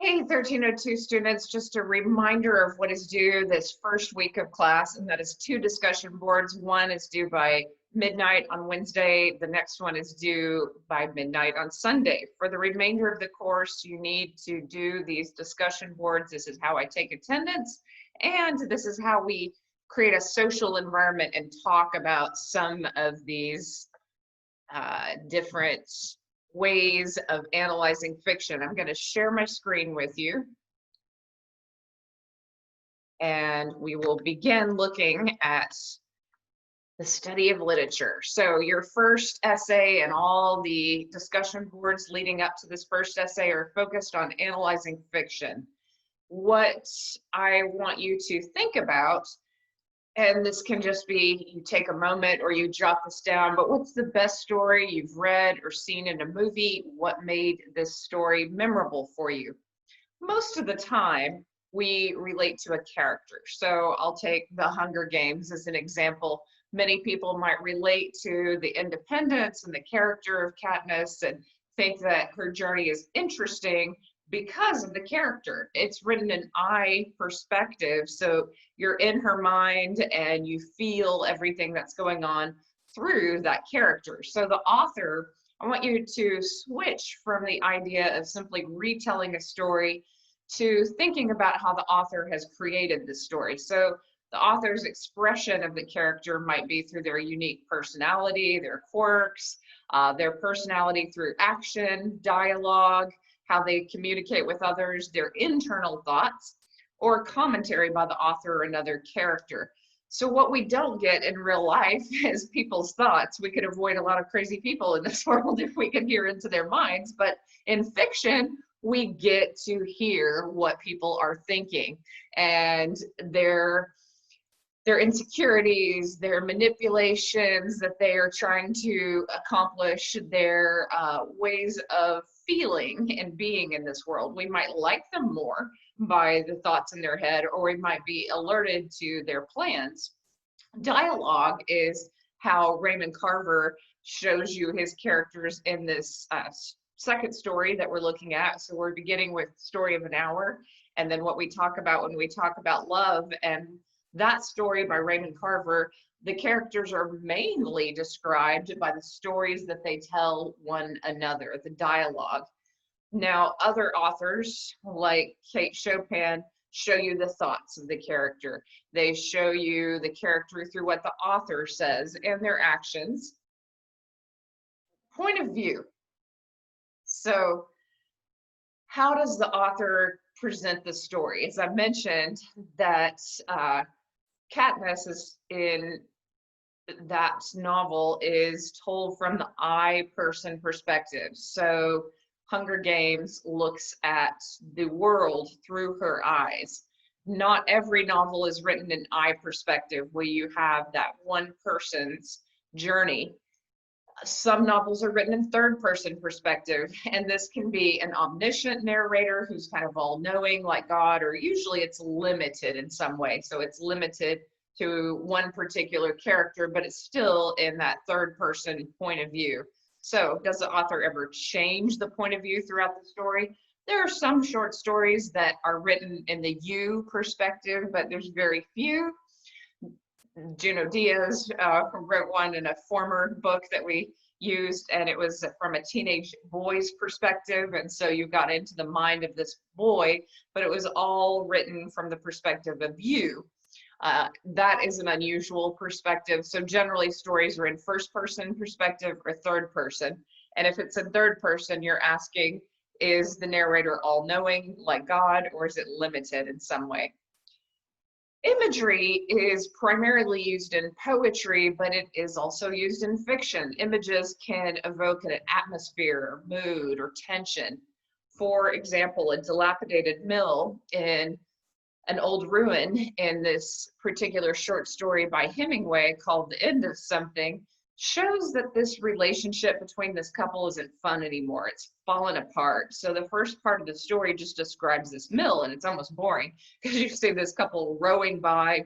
Hey, 1302 students, just a reminder of what is due this first week of class, and that is 2 discussion boards. One is due by midnight on Wednesday. The next one is due by midnight on Sunday. For the remainder of the course, you need to do these discussion boards. This is how I take attendance, and this is how we create a social environment and talk about some of these different ways of analyzing fiction. I'm going to share my screen with you, and we will begin looking at the study of literature. So your first essay and all the discussion boards leading up to this first essay are focused on analyzing fiction. What I want you to think about, and this can just be you take a moment or you jot this down, but what's the best story you've read or seen in a movie? What made this story memorable for you? Most of the time, we relate to a character. So I'll take The Hunger Games as an example. Many people might relate to the independence and the character of Katniss and think that her journey is interesting because of the character. It's written in I perspective, so you're in her mind and you feel everything that's going on through that character. So the author, I want you to switch from the idea of simply retelling a story to thinking about how the author has created the story. So the author's expression of the character might be through their unique personality, their quirks, their personality through action, dialogue, how they communicate with others, their internal thoughts, or commentary by the author or another character. So what we don't get in real life is people's thoughts. We could avoid a lot of crazy people in this world if we could hear into their minds, but in fiction, we get to hear what people are thinking and their insecurities, their manipulations that they are trying to accomplish, their ways of feeling and being in this world. We might like them more by the thoughts in their head, or we might be alerted to their plans. Dialogue is how Raymond Carver shows you his characters in this second story that we're looking at. So we're beginning with Story of an Hour, and then what we talk about when we talk about love. And that story by Raymond Carver, the characters are mainly described by the stories that they tell one another, the dialogue. Now, other authors like Kate Chopin show you the thoughts of the character. They show you the character through what the author says and their actions. Point of view. So, how does the author present the story? As I mentioned, that Katniss is in that novel is told from the I person perspective. So Hunger Games looks at the world through her eyes. Not every novel is written in I perspective where you have that one person's journey. Some novels are written in third person perspective, and this can be an omniscient narrator who's kind of all knowing like God, or usually it's limited in some way. So it's limited to one particular character, but it's still in that third person point of view. So does the author ever change the point of view throughout the story? There are some short stories that are written in the you perspective, but there's very few. Junot Diaz wrote one in a former book that we used, and it was from a teenage boy's perspective, and so you got into the mind of this boy, but it was all written from the perspective of you. That is an unusual perspective. So generally stories are in first person perspective or third person. And if it's in third person, you're asking, is the narrator all knowing like God, or is it limited in some way? Imagery is primarily used in poetry, but it is also used in fiction. Images can evoke an atmosphere, mood, or tension. For example, a dilapidated mill in an old ruin in this particular short story by Hemingway called The End of Something shows that this relationship between this couple isn't fun anymore. It's fallen apart. So the first part of the story just describes this mill, and it's almost boring because you see this couple rowing by,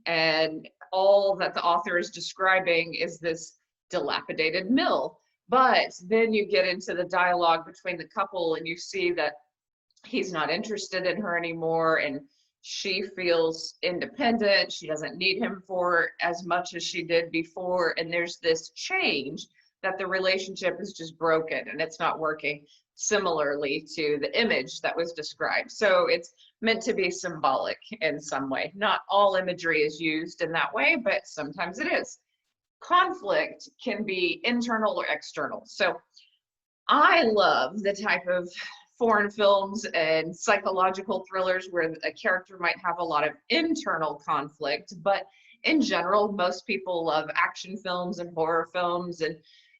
and all that the author is describing is this dilapidated mill. But then you get into the dialogue between the couple, and you see that he's not interested in her anymore, and she feels independent. She doesn't need him for as much as she did before, and there's this change that the relationship is just broken and it's not working, similarly to the image that was described. So it's meant to be symbolic in some way. Not all imagery is used in that way, but sometimes it is. Conflict can be internal or external. So I love the type of foreign films and psychological thrillers where a character might have a lot of internal conflict, but in general, most people love action films and horror films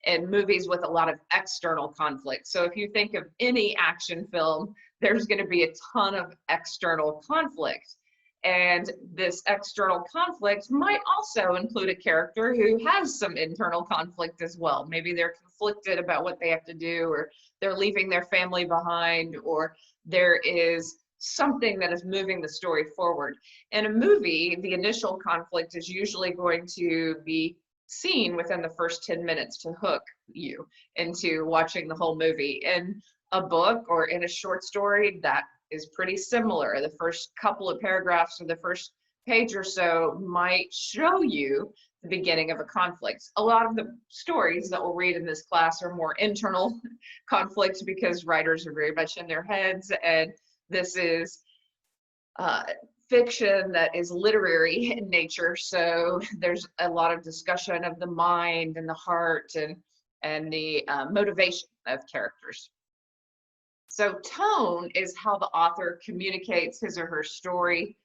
and movies with a lot of external conflict. So if you think of any action film, there's going to be a ton of external conflict. And this external conflict might also include a character who has some internal conflict as well. Maybe they're conflicted about what they have to do, or they're leaving their family behind, or there is something that is moving the story forward. In a movie, the initial conflict is usually going to be seen within the first 10 minutes to hook you into watching the whole movie. In a book or in a short story, that is pretty similar. The first couple of paragraphs or the first page or so might show you the beginning of a conflict. A lot of the stories that we'll read in this class are more internal conflicts because writers are very much in their heads, and this is fiction that is literary in nature. So there's a lot of discussion of the mind and the heart and the motivation of characters. So tone is how the author communicates his or her story.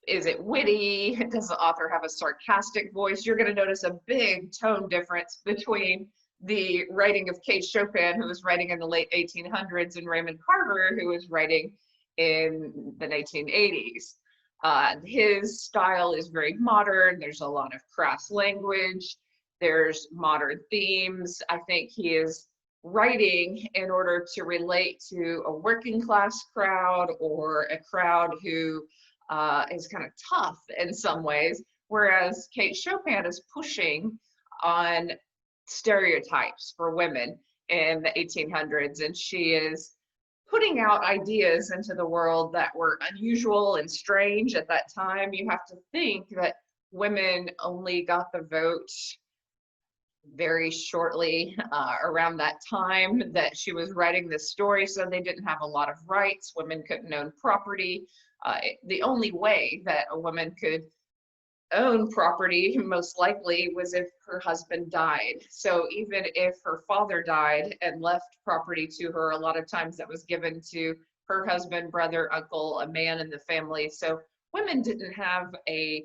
Is it witty? Does the author have a sarcastic voice? You're going to notice a big tone difference between the writing of Kate Chopin, who was writing in the late 1800s, and Raymond Carver, who was writing in the 1980s. His style is very modern. There's a lot of crass language. There's modern themes. I think he is writing in order to relate to a working class crowd or a crowd who is kind of tough in some ways, whereas Kate Chopin is pushing on stereotypes for women in the 1800s, and she is putting out ideas into the world that were unusual and strange at that time. You have to think that women only got the vote very shortly around that time that she was writing this story, so they didn't have a lot of rights. Women couldn't own property. The only way that a woman could own property most likely was if her husband died. So even if her father died and left property to her, a lot of times that was given to her husband, brother, uncle, a man in the family. So women didn't have a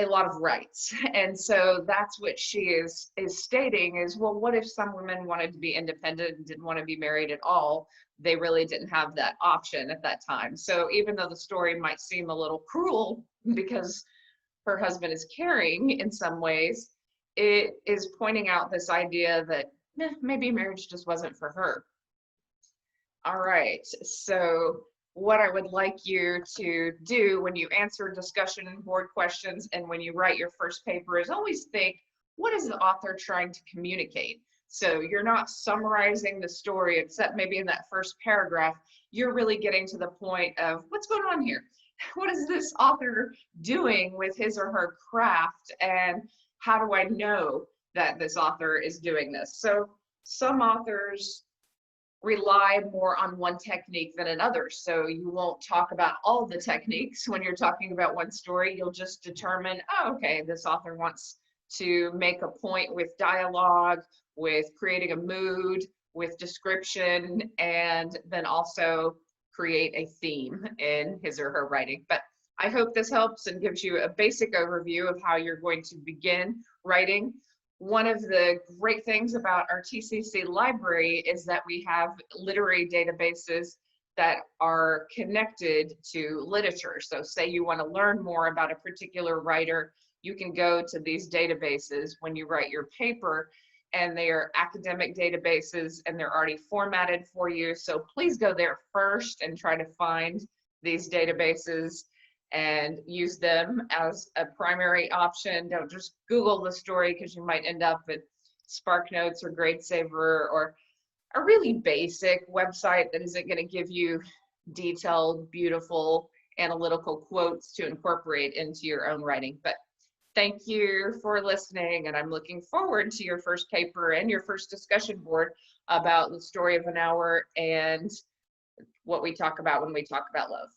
lot of rights. And so that's what she is stating is, well, what if some women wanted to be independent and didn't want to be married at all? They really didn't have that option at that time. So even though the story might seem a little cruel because her husband is caring in some ways, it is pointing out this idea that maybe marriage just wasn't for her. All right, so what I would like you to do when you answer discussion board questions and when you write your first paper is always think, what is the author trying to communicate? So you're not summarizing the story, except maybe in that first paragraph, you're really getting to the point of what's going on here? What is this author doing with his or her craft? And how do I know that this author is doing this? So some authors rely more on one technique than another. So you won't talk about all the techniques when you're talking about one story. You'll just determine, oh, okay, this author wants to make a point with dialogue, with creating a mood, with description, and then also create a theme in his or her writing. But I hope this helps and gives you a basic overview of how you're going to begin writing. One of the great things about our TCC library is that we have literary databases that are connected to literature. So say you want to learn more about a particular writer, you can go to these databases when you write your paper, and they are academic databases and they're already formatted for you. So please go there first and try to find these databases and use them as a primary option. Don't just Google the story because you might end up at SparkNotes or GradeSaver or a really basic website that isn't going to give you detailed, beautiful, analytical quotes to incorporate into your own writing. But thank you for listening, and I'm looking forward to your first paper and your first discussion board about the story of an hour and what we talk about when we talk about love.